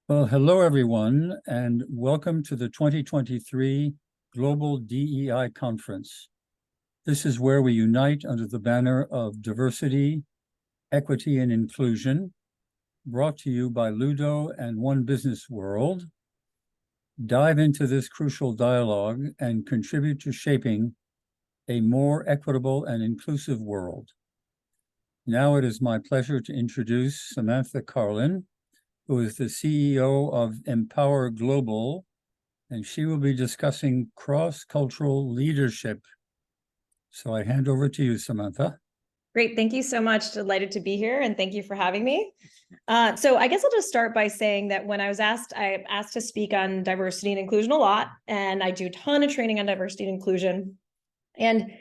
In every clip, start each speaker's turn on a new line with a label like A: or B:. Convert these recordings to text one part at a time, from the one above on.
A: Well, hello, everyone, and welcome to the 2023 Global DEI Conference. This is where we unite under the banner of diversity, equity, and inclusion, brought to you by Ludo and One Business World. Dive into this crucial dialogue and contribute to shaping a more equitable and inclusive world. Now it is my pleasure to introduce Samantha Karlin, who is the CEO of Empower Global, and she will be discussing cross-cultural leadership. So I hand over to you, Samantha.
B: Great, thank you so much. Delighted to be here, and thank you for having me. So I guess I'll just start by saying that when I asked to speak on diversity and inclusion a lot, and I do a ton of training on diversity and inclusion. And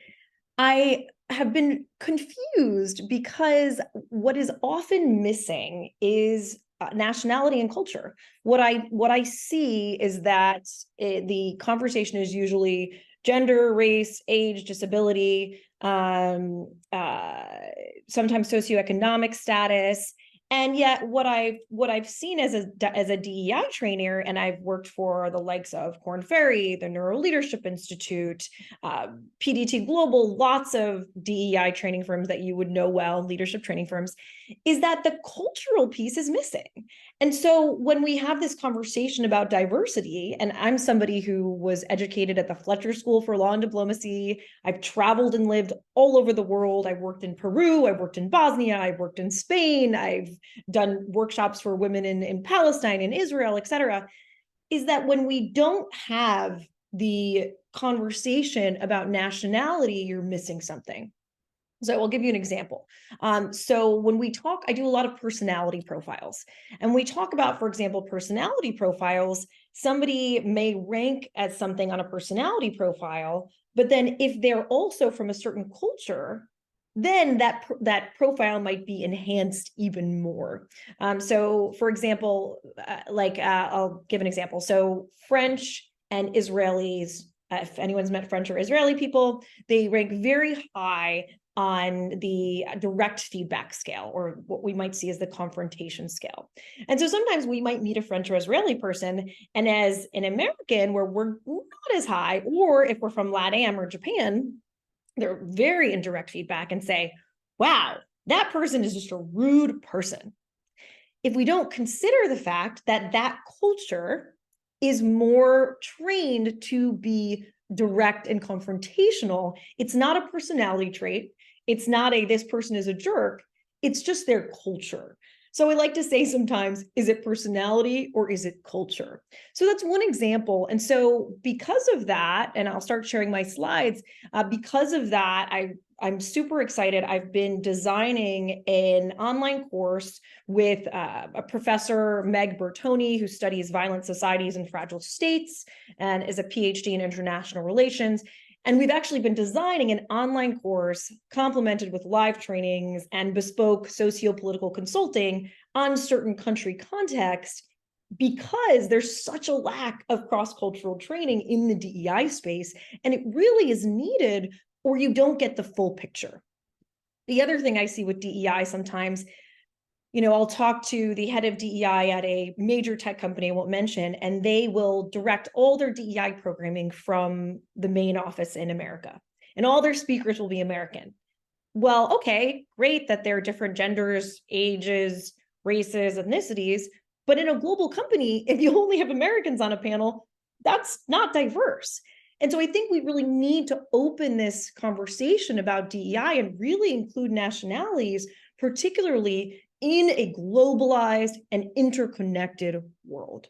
B: I have been confused because what is often missing is nationality and culture. What I see is that the conversation is usually gender, race, age, disability, sometimes socioeconomic status. And yet what I've seen as a DEI trainer, and I've worked for the likes of Korn Ferry, the Neuro Leadership Institute, PDT Global, lots of DEI training firms that you would know well, leadership training firms, is that the cultural piece is missing. And so when we have this conversation about diversity, and I'm somebody who was educated at the Fletcher School for Law and Diplomacy, I've traveled and lived all over the world. I've worked in Peru, I've worked in Bosnia, I've worked in Spain, I've done workshops for women in Palestine, in Israel, et cetera, is that when we don't have the conversation about nationality, you're missing something. So I'll give you an example. So when we talk, I do a lot of personality profiles. And we talk about, for example, personality profiles. Somebody may rank as something on a personality profile, but then if they're also from a certain culture, then that profile might be enhanced even more. So for example, I'll give an example. So French and Israelis, if anyone's met French or Israeli people, they rank very high on the direct feedback scale, or what we might see as the confrontation scale. And so sometimes we might meet a French or Israeli person, and as an American, where we're not as high, or if we're from LATAM or Japan, they're very indirect feedback and say, wow, that person is just a rude person. If we don't consider the fact that that culture is more trained to be direct and confrontational, it's not a personality trait. It's not this person is a jerk. It's just their culture. So I like to say sometimes, is it personality or is it culture? So that's one example. And so because of that, and I'll start sharing my slides, because of that, I'm super excited. I've been designing an online course with a professor, Meg Bertoni, who studies violent societies and fragile states and is a PhD in international relations. And we've actually been designing an online course complemented with live trainings and bespoke socio-political consulting on certain country context, because there's such a lack of cross-cultural training in the DEI space, and it really is needed, or you don't get the full picture. The other thing I see with DEI sometimes, I'll talk to the head of DEI at a major tech company I won't mention, and they will direct all their DEI programming from the main office in America, and all their speakers will be American. Well, okay, great that there are different genders, ages, races, ethnicities, but in a global company, if you only have Americans on a panel, that's not diverse. And so I think we really need to open this conversation about DEI and really include nationalities, particularly in a globalized and interconnected world.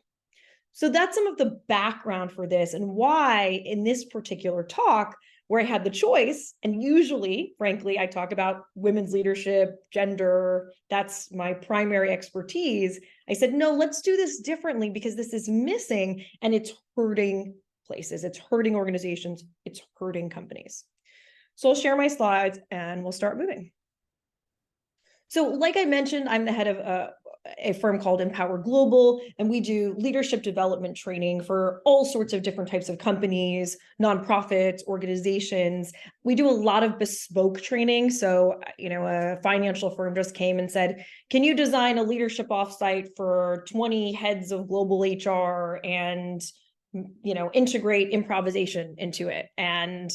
B: So that's some of the background for this, and why in this particular talk, where I had the choice, and usually, frankly, I talk about women's leadership, gender, that's my primary expertise. I said, no, let's do this differently, because this is missing and it's hurting places, it's hurting organizations, it's hurting companies. So I'll share my slides and we'll start moving. So like I mentioned, I'm the head of a firm called Empower Global, and we do leadership development training for all sorts of different types of companies, nonprofits, organizations. We do a lot of bespoke training. So, a financial firm just came and said, can you design a leadership offsite for 20 heads of global HR and, integrate improvisation into it and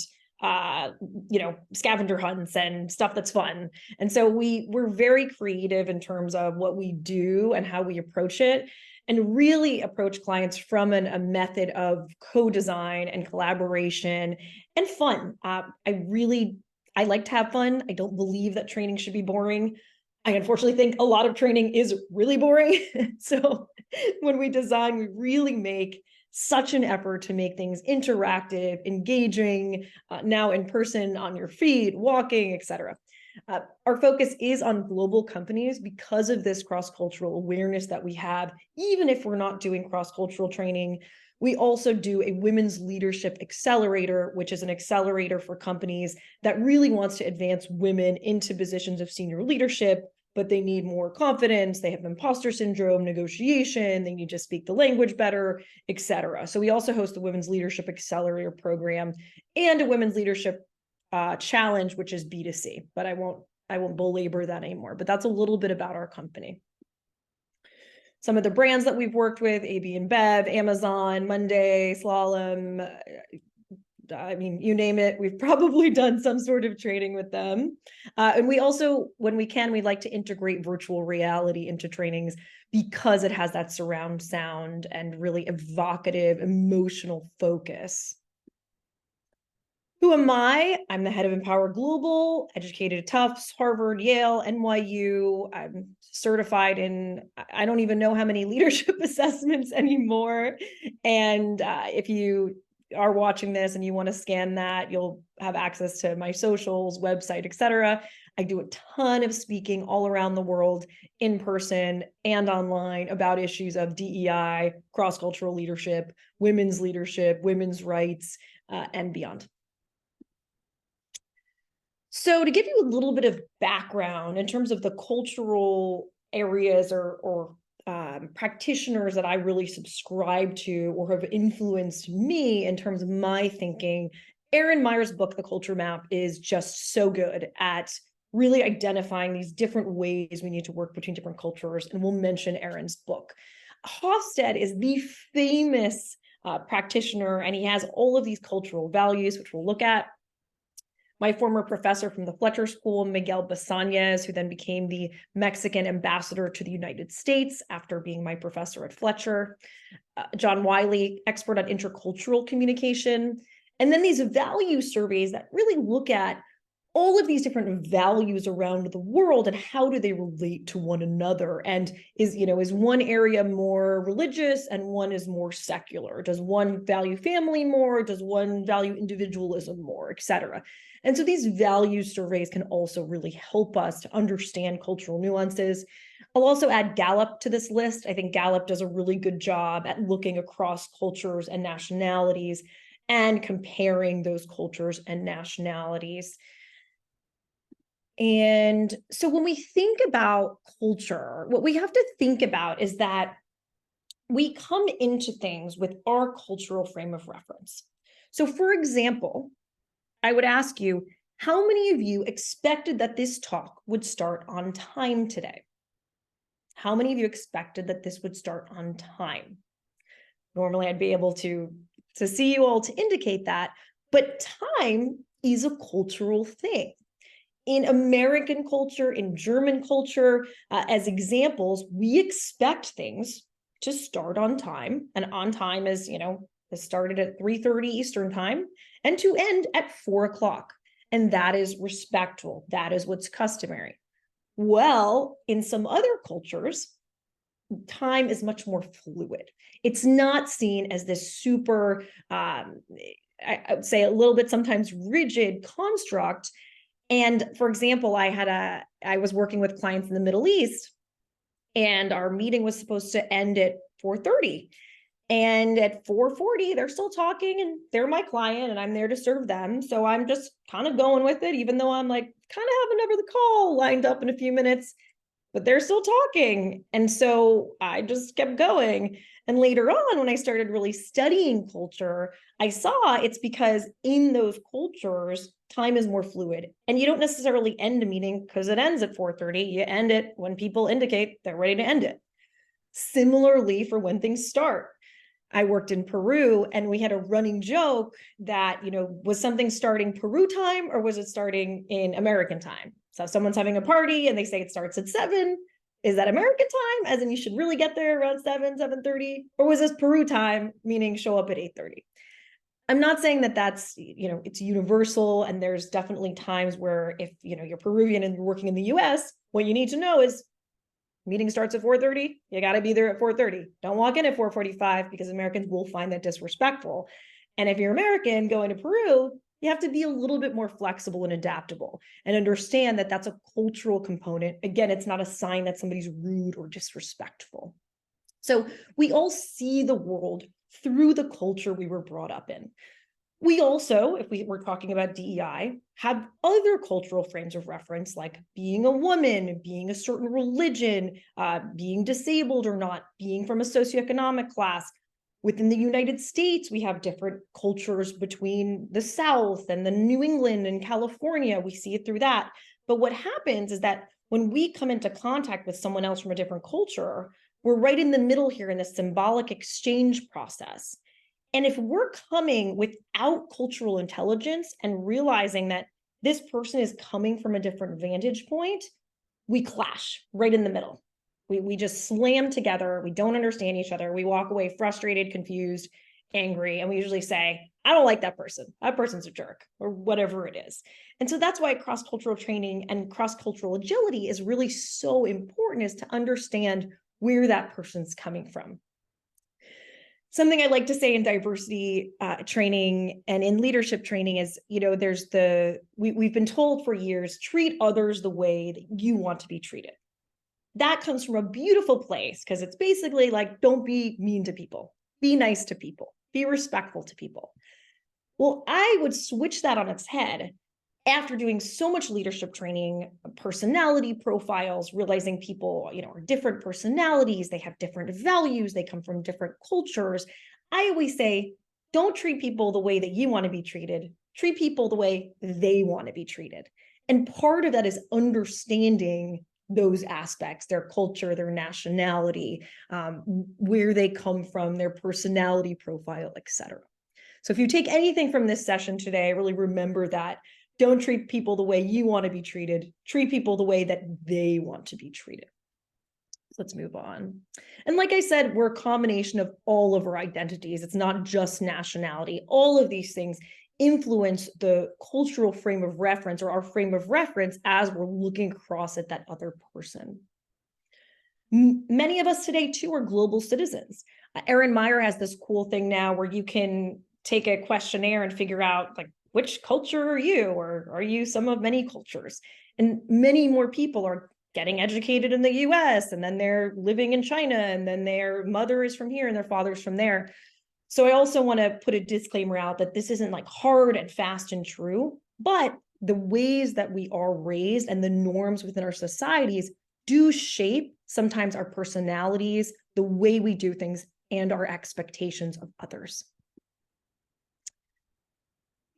B: scavenger hunts and stuff that's fun. And so we're very creative in terms of what we do and how we approach it, and really approach clients from a method of co-design and collaboration and fun. I like to have fun. I don't believe that training should be boring. I unfortunately think a lot of training is really boring. So when we design, we really make such an effort to make things interactive, engaging, now in person, on your feet, walking, etc. Our focus is on global companies because of this cross-cultural awareness that we have. Even if we're not doing cross-cultural training, we also do a women's leadership accelerator, which is an accelerator for companies that really wants to advance women into positions of senior leadership, but they need more confidence, they have imposter syndrome, negotiation, they need to speak the language better, etc. So we also host the Women's Leadership Accelerator program and a Women's Leadership Challenge, which is B2C, but I won't belabor that anymore. But that's a little bit about our company. Some of the brands that we've worked with: AB and Bev, Amazon, Monday, Slalom, you name it, we've probably done some sort of training with them. And we also, when we can, we like to integrate virtual reality into trainings because it has that surround sound and really evocative, emotional focus. Who am I? I'm the head of Empower Global, educated at Tufts, Harvard, Yale, NYU. I'm certified in, I don't even know how many leadership assessments anymore. And if you are watching this and you want to scan that, you'll have access to my socials, website, etc. I do a ton of speaking all around the world, in person and online, about issues of DEI, cross-cultural leadership, women's rights, and beyond. So to give you a little bit of background in terms of the cultural areas or practitioners that I really subscribe to or have influenced me in terms of my thinking, Erin Meyer's book, The Culture Map, is just so good at really identifying these different ways we need to work between different cultures. And we'll mention Erin's book. Hofstede is the famous practitioner, and he has all of these cultural values, which we'll look at. My former professor from the Fletcher School, Miguel Basanez, who then became the Mexican ambassador to the United States after being my professor at Fletcher. John Wiley, expert on intercultural communication. And then these value surveys that really look at all of these different values around the world and how do they relate to one another, and is one area more religious and one is more secular? Does one value family more? Does one value individualism more, etc.? And so these value surveys can also really help us to understand cultural nuances. I'll also add Gallup to this list. I think Gallup does a really good job at looking across cultures and nationalities and comparing those cultures and nationalities. And so when we think about culture, what we have to think about is that we come into things with our cultural frame of reference. So for example, I would ask you, how many of you expected that this talk would start on time today? How many of you expected that this would start on time? Normally, I'd be able to see you all to indicate that, but time is a cultural thing. In American culture, in German culture, as examples, we expect things to start on time, and on time is, it started at 3:30 Eastern time, and to end at 4 o'clock. And that is respectful. That is what's customary. Well, in some other cultures, time is much more fluid. It's not seen as this super, I would say a little bit sometimes rigid construct. And for example, I was working with clients in the Middle East, and our meeting was supposed to end at 4:30. And at 4:40, they're still talking, and they're my client and I'm there to serve them. So I'm just kind of going with it, even though I'm like, kind of have another call lined up in a few minutes. but they're still talking. And so I just kept going. And later on, when I started really studying culture, I saw it's because in those cultures, time is more fluid. And you don't necessarily end a meeting because it ends at 4:30. You end it when people indicate they're ready to end it. Similarly, for when things start. I worked in Peru and we had a running joke that, was something starting Peru time or was it starting in American time? So if someone's having a party and they say it starts at 7, is that American time? As in you should really get there around 7:30? Or was this Peru time, meaning show up at 8:30? I'm not saying that that's, it's universal. And there's definitely times where if, you're Peruvian and you're working in the US, what you need to know is meeting starts at 4:30. You got to be there at 4:30. Don't walk in at 4:45 because Americans will find that disrespectful. And if you're American going to Peru, you have to be a little bit more flexible and adaptable and understand that that's a cultural component. Again, it's not a sign that somebody's rude or disrespectful. So we all see the world through the culture we were brought up in. We also, if we were talking about DEI, have other cultural frames of reference, like being a woman, being a certain religion, being disabled or not, being from a socioeconomic class. Within the United States, we have different cultures between the South and the New England and California. We see it through that. But what happens is that when we come into contact with someone else from a different culture, we're right in the middle here in the symbolic exchange process. And if we're coming without cultural intelligence and realizing that this person is coming from a different vantage point, we clash right in the middle. We just slam together. We don't understand each other. We walk away frustrated, confused, angry, and we usually say, I don't like that person. That person's a jerk, or whatever it is. And so that's why cross-cultural training and cross-cultural agility is really so important, is to understand where that person's coming from. Something I like to say in diversity training and in leadership training is, there's we've been told for years, treat others the way that you want to be treated. That comes from a beautiful place because it's basically like, don't be mean to people, be nice to people, be respectful to people. Well, I would switch that on its head after doing so much leadership training, personality profiles, realizing people, are different personalities, they have different values, they come from different cultures. I always say, don't treat people the way that you want to be treated. Treat people the way they want to be treated. And part of that is understanding those aspects, their culture, their nationality, where they come from, their personality profile, etc. So if you take anything from this session today, really remember that. Don't treat people the way you want to be treated. Treat people the way that they want to be treated. Let's move on. And like I said, we're a combination of all of our identities. It's not just nationality. All of these things influence the cultural frame of reference, or our frame of reference, as we're looking across at that other person. Many of us today, too, are global citizens. Erin Meyer has this cool thing now where you can take a questionnaire and figure out, like, which culture are you, or are you some of many cultures? And many more people are getting educated in the US, and then they're living in China, and then their mother is from here and their father's from there. So I also want to put a disclaimer out that this isn't like hard and fast and true, but the ways that we are raised and the norms within our societies do shape sometimes our personalities, the way we do things, and our expectations of others.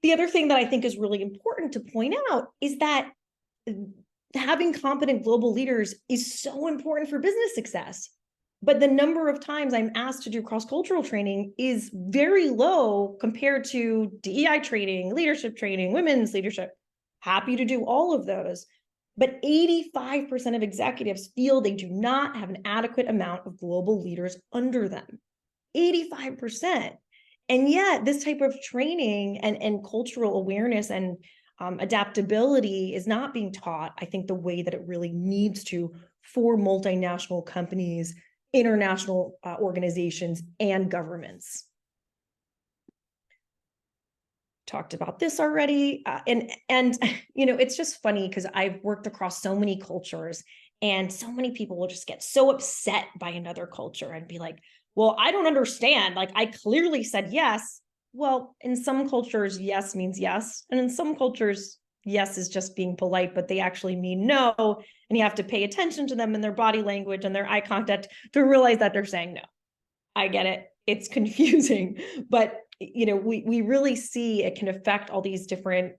B: The other thing that I think is really important to point out is that having competent global leaders is so important for business success. But the number of times I'm asked to do cross-cultural training is very low compared to DEI training, leadership training, women's leadership. Happy to do all of those. But 85% of executives feel they do not have an adequate amount of global leaders under them. 85%. And yet this type of training and cultural awareness and adaptability is not being taught, I think, the way that it really needs to for multinational companies, international organizations, and governments. Talked about this already. And it's just funny because I've worked across so many cultures, and so many people will just get so upset by another culture and be like, well, I don't understand. Like, I clearly said yes. Well, in some cultures, yes means yes. And in some cultures, yes is just being polite, but they actually mean no. And you have to pay attention to them and their body language and their eye contact to realize that they're saying no. I get it. It's confusing, but we really see it can affect all these different,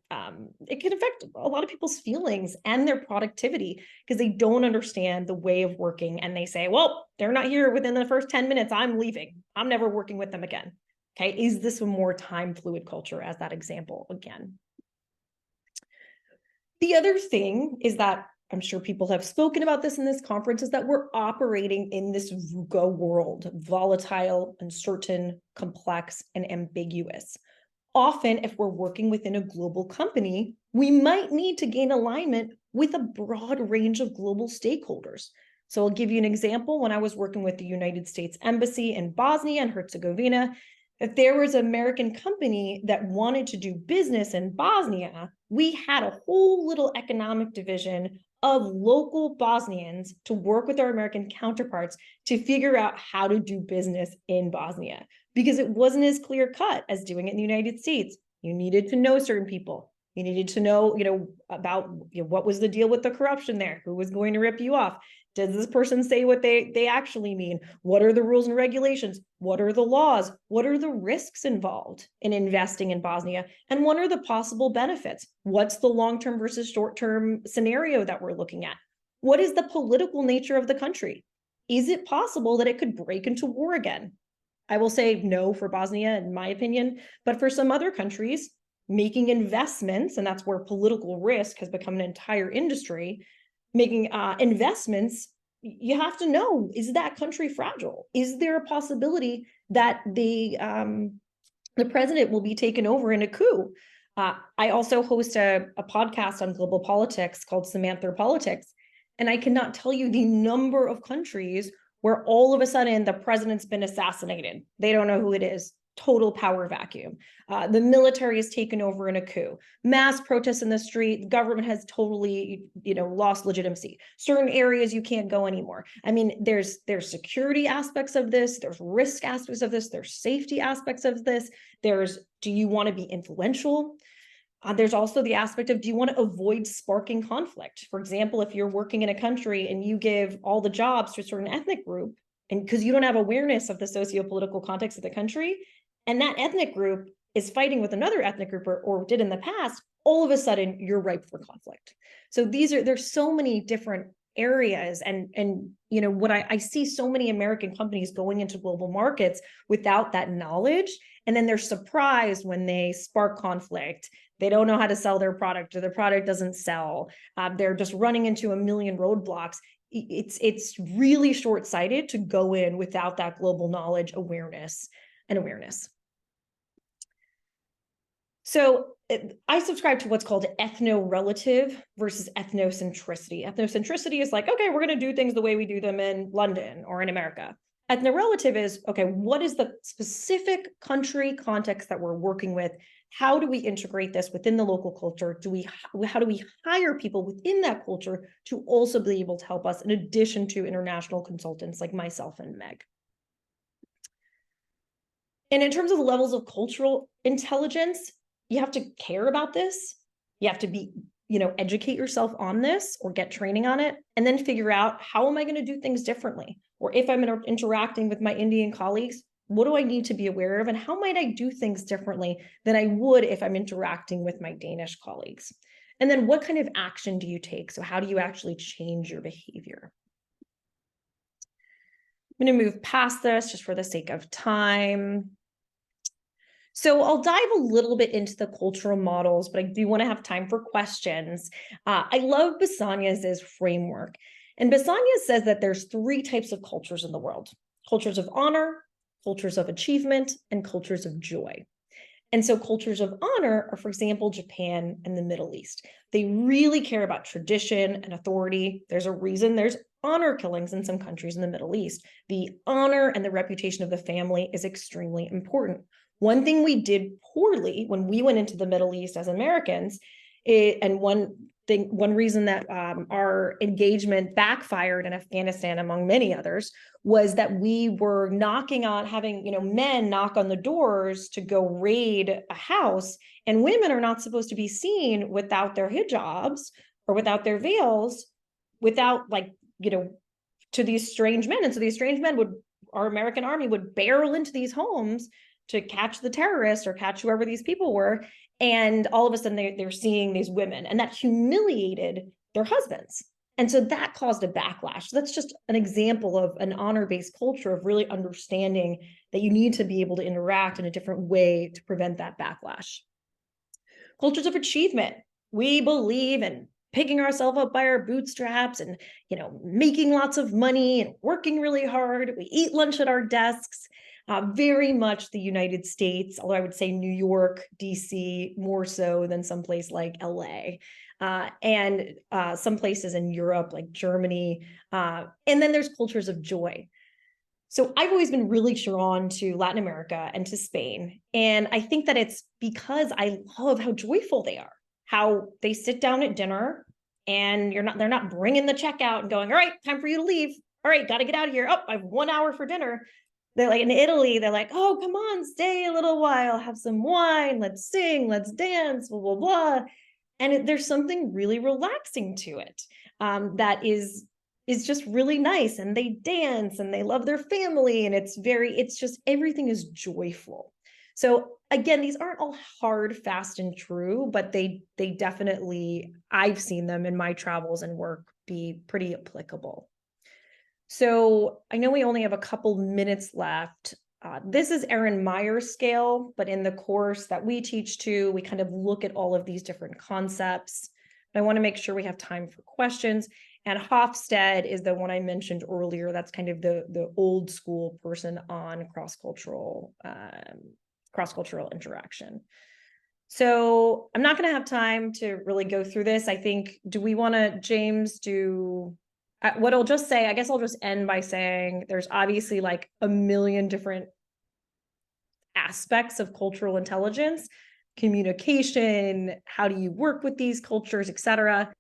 B: it can affect a lot of people's feelings and their productivity because they don't understand the way of working. And they say, well, they're not here within the first 10 minutes. I'm leaving. I'm never working with them again. Okay. Is this a more time fluid culture as that example again? The other thing is that I'm sure people have spoken about this in this conference, is that we're operating in this VUCA world, volatile, uncertain, complex, and ambiguous. Often, if we're working within a global company, we might need to gain alignment with a broad range of global stakeholders. So I'll give you an example. When I was working with the United States Embassy in Bosnia and Herzegovina, if there was an American company that wanted to do business in Bosnia, we had a whole little economic division of local Bosnians to work with our American counterparts to figure out how to do business in Bosnia, because it wasn't as clear cut as doing it in the United States. You needed to know certain people. You needed to know, about what was the deal with the corruption there, who was going to rip you off. Does this person say what they actually mean? What are the rules and regulations? What are the laws? What are the risks involved in investing in Bosnia? And what are the possible benefits? What's the long-term versus short-term scenario that we're looking at? What is the political nature of the country? Is it possible that it could break into war again? I will say no for Bosnia, in my opinion, but for some other countries, making investments, and that's where political risk has become an entire industry, making investments, you have to know, is that country fragile? Is there a possibility that the president will be taken over in a coup? I also host a podcast on global politics called Samantha Politics, and I cannot tell you the number of countries where all of a sudden the president's been assassinated. They don't know who it is. Total power vacuum. The military has taken over in a coup. Mass protests in the street. The government has totally, lost legitimacy. Certain areas you can't go anymore. I mean, there's security aspects of this. There's risk aspects of this. There's safety aspects of this. Do you want to be influential? There's also the aspect of, do you want to avoid sparking conflict? For example, if you're working in a country and you give all the jobs to a certain ethnic group, and because you don't have awareness of the socio-political context of the country, and that ethnic group is fighting with another ethnic group or did in the past, all of a sudden you're ripe for conflict. So there's so many different areas, and what I see so many American companies going into global markets without that knowledge, and then they're surprised when they spark conflict. They don't know how to sell their product, or their product doesn't sell. They're just running into a million roadblocks. It's really short-sighted to go in without that global knowledge, awareness. So I subscribe to what's called ethno-relative versus ethnocentricity. Ethnocentricity is like, okay, we're going to do things the way we do them in London or in America. Ethno-relative is, okay, what is the specific country context that we're working with? How do we integrate this within the local culture? How do we hire people within that culture to also be able to help us, in addition to international consultants like myself and Meg? And in terms of the levels of cultural intelligence, you have to care about this. You have to be, educate yourself on this or get training on it, and then figure out, how am I going to do things differently? Or if I'm interacting with my Indian colleagues, what do I need to be aware of? And how might I do things differently than I would if I'm interacting with my Danish colleagues? And then what kind of action do you take? So how do you actually change your behavior? I'm going to move past this just for the sake of time. So I'll dive a little bit into the cultural models, but I do want to have time for questions. I love Bassanya's framework. And Bassanya says that there's 3 types of cultures in the world: cultures of honor, cultures of achievement, and cultures of joy. And so cultures of honor are, for example, Japan and the Middle East. They really care about tradition and authority. There's a reason there's honor killings in some countries in the Middle East. The honor and the reputation of the family is extremely important. One thing we did poorly when we went into the Middle East as Americans, and one think one reason that our engagement backfired in Afghanistan, among many others, was that we were knocking on, having, men knock on the doors to go raid a house, and women are not supposed to be seen without their hijabs or without their veils, without to these strange men. And so these strange men our American army would barrel into these homes to catch the terrorists or catch whoever these people were. And all of a sudden they're seeing these women, and that humiliated their husbands. And so that caused a backlash. So that's just an example of an honor-based culture of really understanding that you need to be able to interact in a different way to prevent that backlash. Cultures of achievement. We believe in picking ourselves up by our bootstraps and, making lots of money and working really hard. We eat lunch at our desks. Very much the United States, although I would say New York, DC, more so than someplace like LA. And some places in Europe, like Germany. And then there's cultures of joy. So I've always been really drawn to Latin America and to Spain. And I think that it's because I love how joyful they are, how they sit down at dinner and they're not bringing the check out and going, all right, time for you to leave. All right, got to get out of here. Oh, I have 1 hour for dinner. They're like, in Italy, they're like, oh, come on, stay a little while, have some wine, let's sing, let's dance, blah, blah, blah. And there's something really relaxing to it that is just really nice. And they dance and they love their family. And it's just, everything is joyful. So again, these aren't all hard, fast, and true, but they definitely, I've seen them in my travels and work be pretty applicable. So I know we only have a couple minutes left. This is Erin Meyer's scale, but in the course that we teach too, we kind of look at all of these different concepts. I want to make sure we have time for questions. And Hofstede is the one I mentioned earlier. That's kind of the old school person on cross-cultural interaction. So I'm not going to have time to really go through this. I think, do we want to, James, what I'll just say, I guess I'll just end by saying there's obviously like a million different aspects of cultural intelligence, communication, how do you work with these cultures, etc.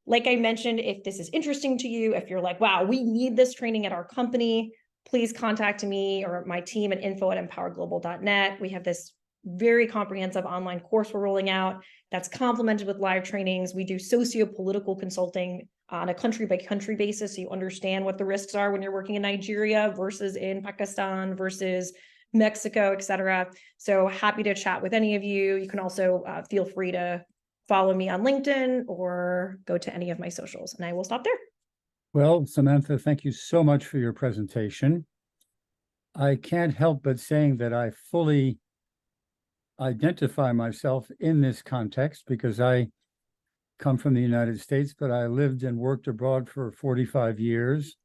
B: Like I mentioned, if this is interesting to you, if you're like, wow, we need this training at our company, please contact me or my team at info@empowerglobal.net. We have this very comprehensive online course we're rolling out that's complemented with live trainings. We do socio-political consulting on a country-by-country basis, so you understand what the risks are when you're working in Nigeria versus in Pakistan versus Mexico, etc. So happy to chat with any of you. You can also feel free to follow me on LinkedIn or go to any of my socials, and I will stop there.
A: Well, Samantha, thank you so much for your presentation. I can't help but saying that I fully identify myself in this context because I come from the United States, but I lived and worked abroad for 45 years.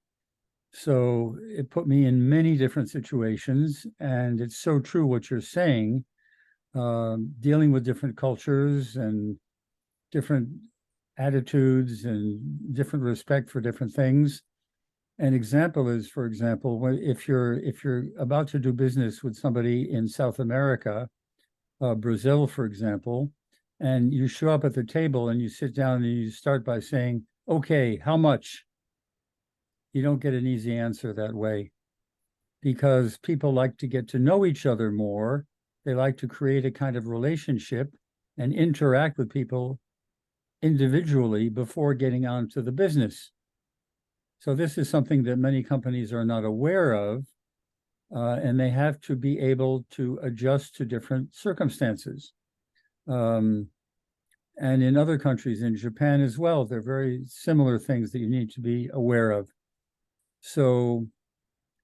A: So it put me in many different situations. And it's so true what you're saying, dealing with different cultures and different attitudes and different respect for different things. An example is, for example, if you're about to do business with somebody in South America, Brazil, for example, and you show up at the table and you sit down and you start by saying, okay, how much? You don't get an easy answer that way because people like to get to know each other more. They like to create a kind of relationship and interact with people individually before getting on to the business. So this is something that many companies are not aware of, and they have to be able to adjust to different circumstances. And in other countries, in Japan as well, there are very similar things that you need to be aware of. So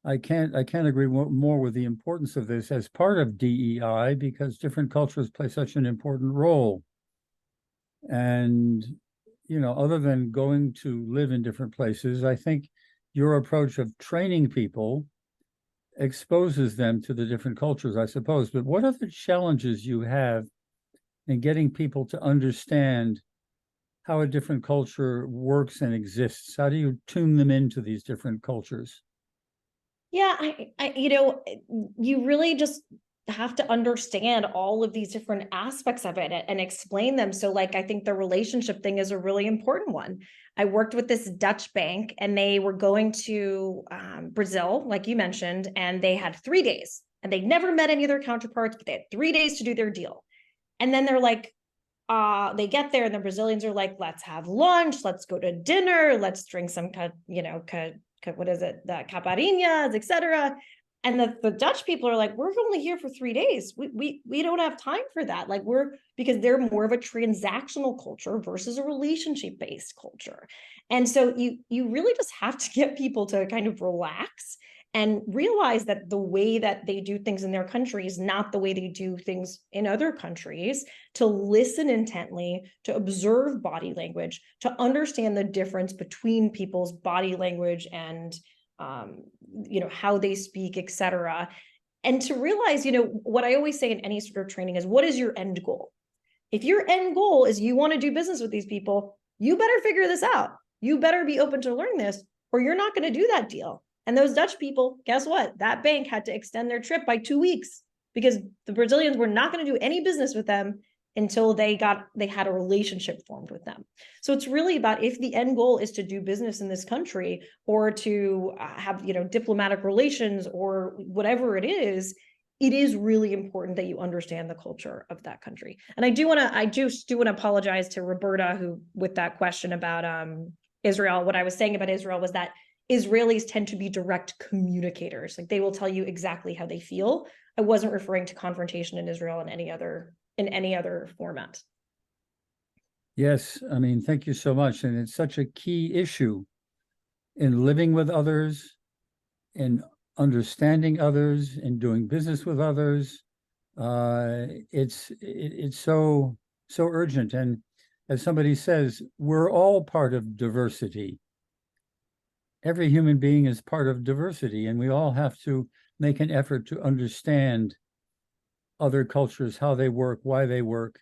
A: I can't agree more with the importance of this as part of DEI because different cultures play such an important role. And, other than going to live in different places, I think your approach of training people exposes them to the different cultures, I suppose. But what are the challenges you have in getting people to understand how a different culture works and exists? How do you tune them into these different cultures?
B: Yeah, you really just have to understand all of these different aspects of it and explain them. So like, I think the relationship thing is a really important one. I worked with this Dutch bank and they were going to Brazil, like you mentioned, and they had 3 days and they'd never met any of their counterparts, but they had 3 days to do their deal. And then they're like, they get there and the Brazilians are like, let's have lunch, let's go to dinner, let's drink some, what is it, the caipirinhas, etc. And the Dutch people are like, we're only here for 3 days. We don't have time for that. Like because they're more of a transactional culture versus a relationship-based culture. And so you really just have to get people to kind of relax and realize that the way that they do things in their country is not the way they do things in other countries, to listen intently, to observe body language, to understand the difference between people's body language and how they speak, etc. And to realize, what I always say in any sort of training is, what is your end goal? If your end goal is you want to do business with these people, you better figure this out. You better be open to learn this, or you're not going to do that deal. And those Dutch people, guess what? That bank had to extend their trip by 2 weeks because the Brazilians were not going to do any business with them until they had a relationship formed with them. So it's really about, if the end goal is to do business in this country or to have, diplomatic relations or whatever it is really important that you understand the culture of that country. And I do want to apologize to Roberta, who, with that question about Israel, what I was saying about Israel was that Israelis tend to be direct communicators. Like, they will tell you exactly how they feel. I wasn't referring to confrontation in Israel in any other format.
A: Yes, I mean, thank you so much. And it's such a key issue in living with others, in understanding others, in doing business with others. It's so urgent. And as somebody says, we're all part of diversity. Every human being is part of diversity, and we all have to make an effort to understand other cultures, how they work, why they work,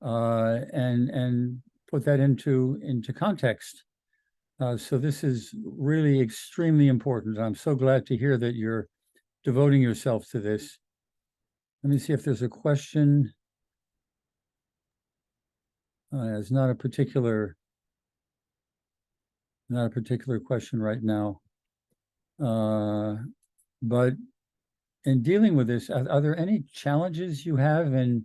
A: and put that into context. So this is really extremely important. I'm so glad to hear that you're devoting yourself to this. Let me see if there's a question. It's not a particular question right now. But in dealing with this, are there any challenges you have in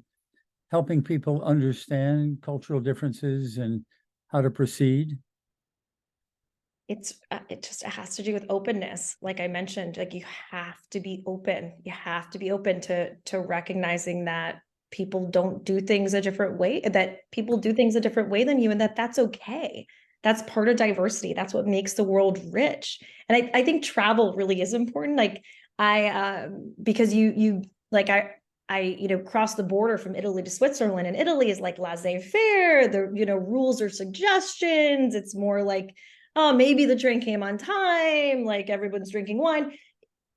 A: helping people understand cultural differences and how to proceed?
B: It has to do with openness. Like I mentioned, like, you have to be open. You have to be open to recognizing that people don't do things a different way, that people do things a different way than you, and that's okay. That's part of diversity. That's what makes the world rich. And I think travel really is important. Like, because I crossed the border from Italy to Switzerland, and Italy is like laissez-faire. The rules are suggestions. It's more like, oh, maybe the train came on time, like everyone's drinking wine.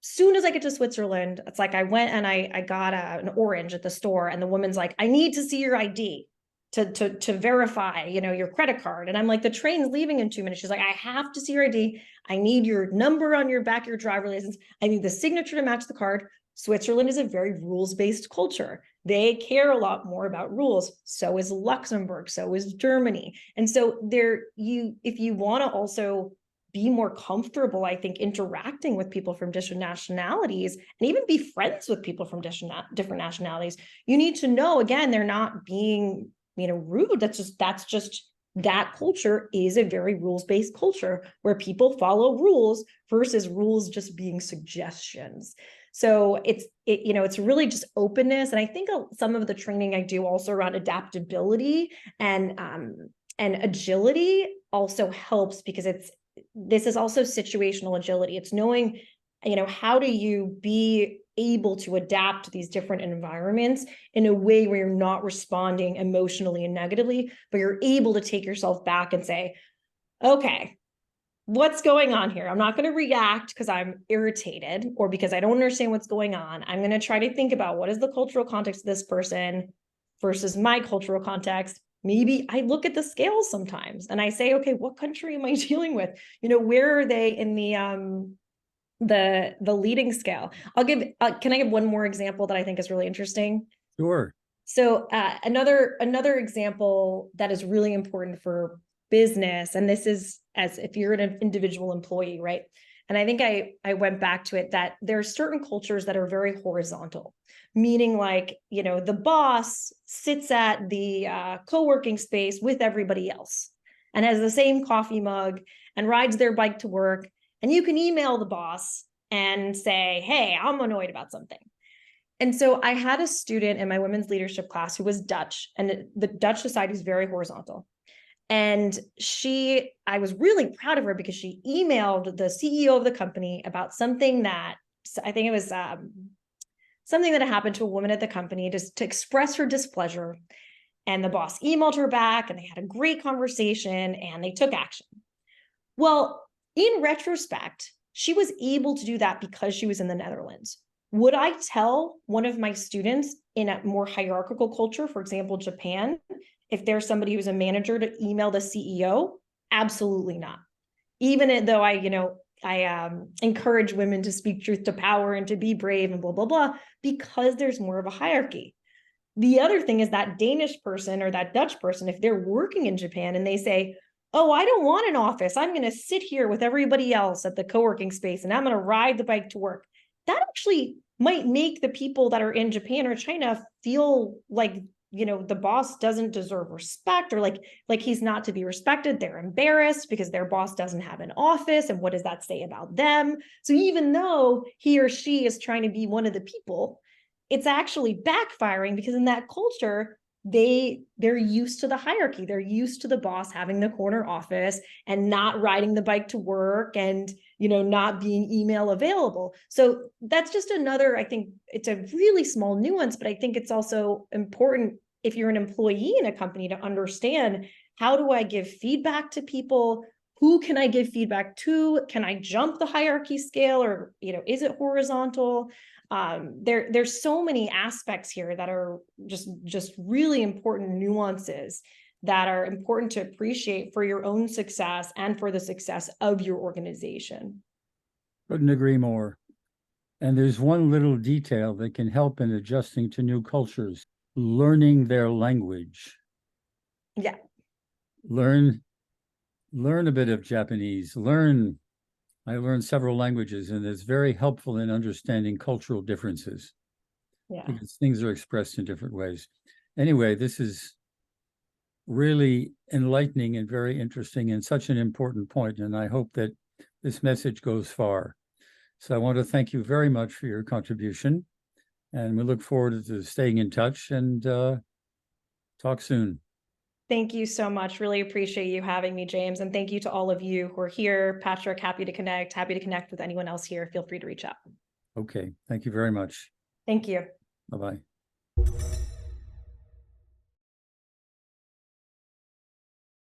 B: Soon as I get to Switzerland, it's like I went and I got an orange at the store, and the woman's like, I need to see your ID to verify, your credit card. And I'm like, the train's leaving in 2 minutes. She's like, I have to see your ID. I need your number on your back, your driver license. I need the signature to match the card. Switzerland is a very rules-based culture. They care a lot more about rules. So is Luxembourg, so is Germany. And so if you want to also be more comfortable, I think, interacting with people from different nationalities, and even be friends with people from different nationalities, you need to know, again, they're not being, rude. That culture is a very rules-based culture where people follow rules versus rules just being suggestions. So it's really just openness. And I think some of the training I do also around adaptability and agility also helps, because this is also situational agility. It's knowing, how do you be able to adapt to these different environments in a way where you're not responding emotionally and negatively, but you're able to take yourself back and say, okay, what's going on here? I'm not going to react because I'm irritated or because I don't understand what's going on. I'm going to try to think about, what is the cultural context of this person versus my cultural context. Maybe I look at the scales sometimes and I say, okay, what country am I dealing with? Where are they in the the leading scale. I'll give, can I give one more example that I think is really interesting?
A: Sure.
B: So another example that is really important for business, and this is as if you're an individual employee, right? And I think I went back to it that there are certain cultures that are very horizontal, meaning like, you know, the boss sits at the co-working space with everybody else and has the same coffee mug and rides their bike to work. And you can email the boss and say, hey, I'm annoyed about something. And so I had a student in my women's leadership class who was Dutch, and the Dutch society is very horizontal. And I was really proud of her because she emailed the CEO of the company about something that I think it was something that had happened to a woman at the company, just to express her displeasure. And the boss emailed her back, and they had a great conversation, and they took action. Well, in retrospect, she was able to do that because she was in the Netherlands. Would I tell one of my students in a more hierarchical culture, for example, Japan, if there's somebody who's a manager, to email the CEO? Absolutely not. Even though I encourage women to speak truth to power and to be brave and blah, blah, blah, because there's more of a hierarchy. The other thing is that Danish person or that Dutch person, if they're working in Japan and they say, oh, I don't want an office, I'm going to sit here with everybody else at the co-working space and I'm going to ride the bike to work, that actually might make the people that are in Japan or China feel like, you know, the boss doesn't deserve respect, or like he's not to be respected. They're embarrassed because their boss doesn't have an office. And what does that say about them? So even though he or she is trying to be one of the people, it's actually backfiring because in that culture, they're used to the hierarchy. They're used to the boss having the corner office and not riding the bike to work and, you know, not being email available. So that's just another, I think it's a really small nuance, but I think it's also important if you're an employee in a company to understand, how do I give feedback to people? Who can I give feedback to? Can I jump the hierarchy scale, or, you know, is it horizontal? There's so many aspects here that are just really important nuances that are important to appreciate for your own success and for the success of your organization.
A: Couldn't agree more. And there's one little detail that can help in adjusting to new cultures: learning their language.
B: Yeah.
A: Learn a bit of Japanese. I learned several languages, and it's very helpful in understanding cultural differences.
B: Yeah.
A: Because things are expressed in different ways. Anyway, this is really enlightening and very interesting and such an important point, and I hope that this message goes far. So I want to thank you very much for your contribution, and we look forward to staying in touch and talk soon.
B: Thank you so much. Really appreciate you having me, James. And thank you to all of you who are here. Patrick, happy to connect with anyone else here. Feel free to reach out.
A: Okay, thank you very much.
B: Thank you.
A: Bye-bye.